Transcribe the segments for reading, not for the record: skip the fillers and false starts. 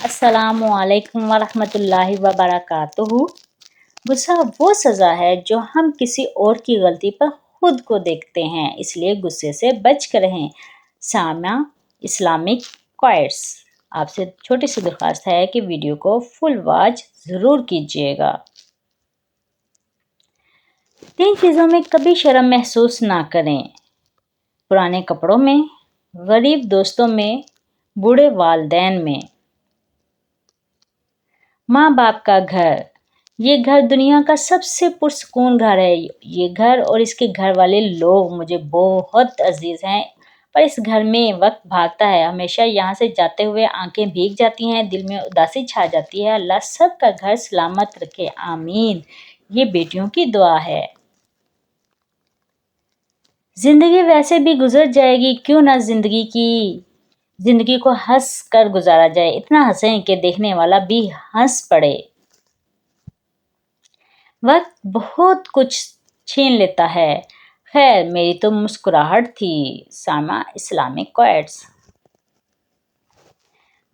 अस्सलामु अलैकुम वरहमतुल्लाहि वबरकातुहू। गुस्सा वो सज़ा है जो हम किसी और की गलती पर खुद को देखते हैं, इसलिए गुस्से से बच कर रहें। सामा इस्लामिक क्वाइट्स। आपसे छोटी सी दरख्वास्त है कि वीडियो को फुल वॉच ज़रूर कीजिएगा। 3 चीज़ों में कभी शर्म महसूस ना करें: पुराने कपड़ों में, गरीब दोस्तों में, बूढ़े वालिदैन में। माँ बाप का घर। ये घर दुनिया का सबसे पुरसकून घर है। ये घर और इसके घर वाले लोग मुझे बहुत अजीज हैं, पर इस घर में वक्त भागता है। हमेशा यहाँ से जाते हुए आंखें भीग जाती हैं, दिल में उदासी छा जाती है। अल्लाह सबका घर सलामत रखे, आमीन। ये बेटियों की दुआ है। जिंदगी वैसे भी गुजर जाएगी, क्यों ना जिंदगी को हंस कर गुजारा जाए। इतना हंसें कि देखने वाला भी हंस पड़े। वक्त बहुत कुछ छीन लेता है, खैर मेरी तो मुस्कुराहट थी। सामा इस्लामिक क्वाइट्स।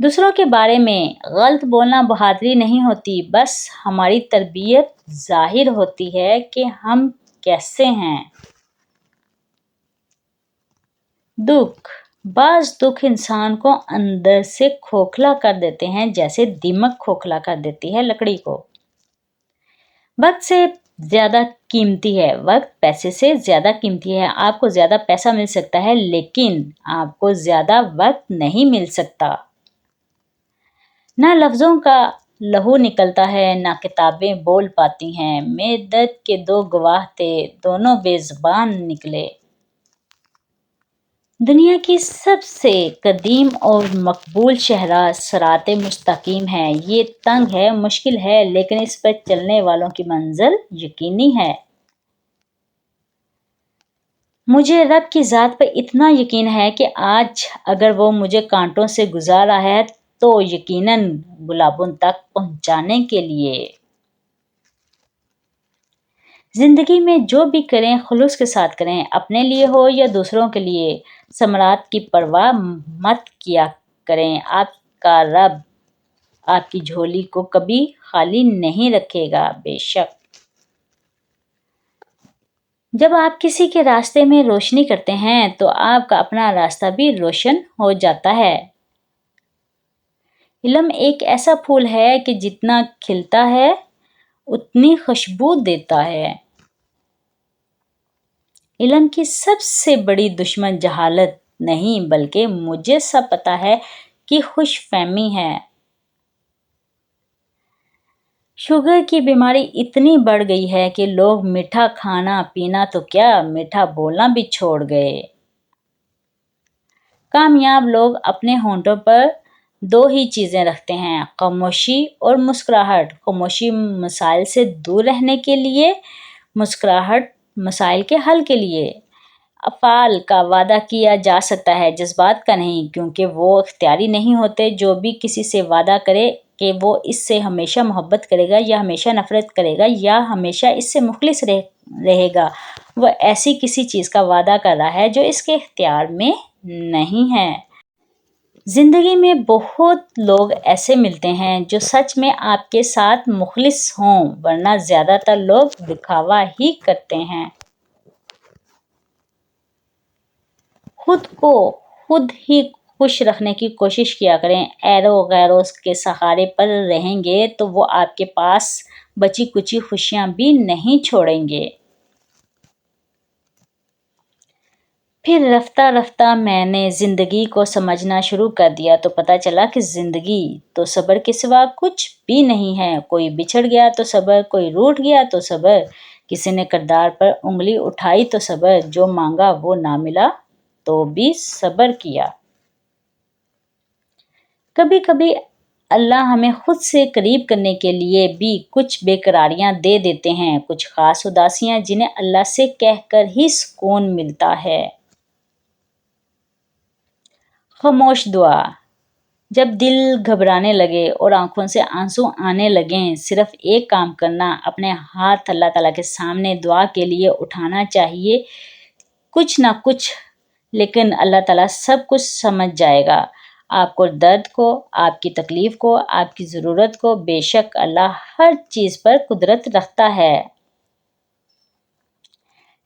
दूसरों के बारे में गलत बोलना बहादुरी नहीं होती, बस हमारी तरबियत जाहिर होती है कि हम कैसे हैं। दुख। बाज दुख इंसान को अंदर से खोखला कर देते हैं, जैसे दीमक खोखला कर देती है लकड़ी को। वक्त से ज्यादा कीमती है। वक्त पैसे से ज्यादा कीमती है। आपको ज्यादा पैसा मिल सकता है, लेकिन आपको ज्यादा वक्त नहीं मिल सकता। ना लफ्जों का लहू निकलता है, ना किताबें बोल पाती हैं। मेरे दर्द के 2 गवाह थे, दोनों बेज़बान निकले। दुनिया की सबसे कदीम और मकबूल शहरा सिराते मुस्तकीम है। ये तंग है, मुश्किल है, लेकिन इस पर चलने वालों की मंजिल यकीनी है। मुझे रब की ज़ात पर इतना यकीन है कि आज अगर वो मुझे कांटों से गुजार रहा है, तो यकीनन गुलाबों तक पहुंचाने के लिए। जिंदगी में जो भी करें खुलूस के साथ करें, अपने लिए हो या दूसरों के लिए। समरात की परवाह मत किया करें। आपका रब आपकी झोली को कभी खाली नहीं रखेगा, बेशक। जब आप किसी के रास्ते में रोशनी करते हैं, तो आपका अपना रास्ता भी रोशन हो जाता है। इल्म एक ऐसा फूल है कि जितना खिलता है उतनी खुशबू देता है। इल्म की सबसे बड़ी दुश्मन जहालत नहीं, बल्कि मुझे सब पता है कि खुशफहमी है। शुगर की बीमारी इतनी बढ़ गई है कि लोग मीठा खाना पीना तो क्या, मीठा बोलना भी छोड़ गए। कामयाब लोग अपने होंठों पर 2 ही चीज़ें रखते हैं: खामोशी और मुस्कुराहट। खामोशी मसाइल से दूर रहने के लिए, मुस्कुराहट मसाइल के हल के लिए। अफ़ाल का वादा किया जा सकता है, जज्बात का नहीं, क्योंकि वो इख्तियारी नहीं होते। जो भी किसी से वादा करे कि वो इससे हमेशा मोहब्बत करेगा या हमेशा नफ़रत करेगा या हमेशा इससे मुखलिस रहेगा, वो ऐसी किसी चीज़ का वादा कर रहा है जो इसके इख्तियार में नहीं है। जिंदगी में बहुत लोग ऐसे मिलते हैं जो सच में आपके साथ मुखलिस हों, वरना ज़्यादातर लोग दिखावा ही करते हैं। खुद को खुद ही खुश रखने की कोशिश किया करें। ऐरो गैरों के सहारे पर रहेंगे तो वो आपके पास बची कुची खुशियां भी नहीं छोड़ेंगे। फिर रफ्ता रफ्ता मैंने ज़िंदगी को समझना शुरू कर दिया, तो पता चला कि ज़िंदगी तो सब्र के सिवा कुछ भी नहीं है। कोई बिछड़ गया तो सब्र, कोई रूठ गया तो सब्र, किसी ने किरदार पर उंगली उठाई तो सब्र, जो मांगा वो ना मिला तो भी सब्र किया। कभी कभी अल्लाह हमें खुद से करीब करने के लिए भी कुछ बेकरारियां दे देते हैं, कुछ खास उदासियां जिन्हें अल्लाह से कहकर ही सुकून मिलता है। खामोश दुआ। जब दिल घबराने लगे और आंखों से आंसू आने लगें, सिर्फ एक काम करना, अपने हाथ अल्लाह ताला के सामने दुआ के लिए उठाना चाहिए। कुछ ना कुछ, लेकिन अल्लाह ताला सब कुछ समझ जाएगा। آپ کو درد کو، آپ کی تکلیف کو، آپ کی ضرورت کو بے شک اللہ ہر چیز پر قدرت رکھتا ہے۔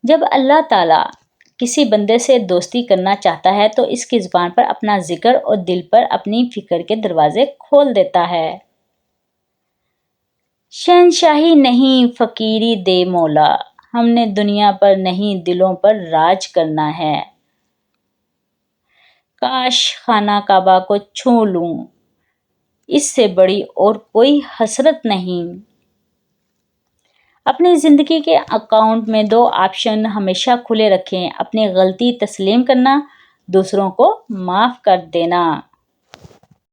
جب اللہ تعالیٰ کسی بندے سے دوستی کرنا چاہتا ہے تو اس کی زبان پر اپنا ذکر اور دل پر اپنی فکر کے دروازے کھول دیتا ہے۔ شہنشاہی نہیں فقیری دے مولا، ہم نے دنیا پر نہیں دلوں پر راج کرنا ہے۔ کاش خانہ کعبہ کو چھو لوں، اس سے بڑی اور کوئی حسرت نہیں۔ اپنی زندگی کے اکاؤنٹ میں 2 آپشن ہمیشہ کھلے رکھیں، اپنی غلطی تسلیم کرنا، دوسروں کو معاف کر دینا۔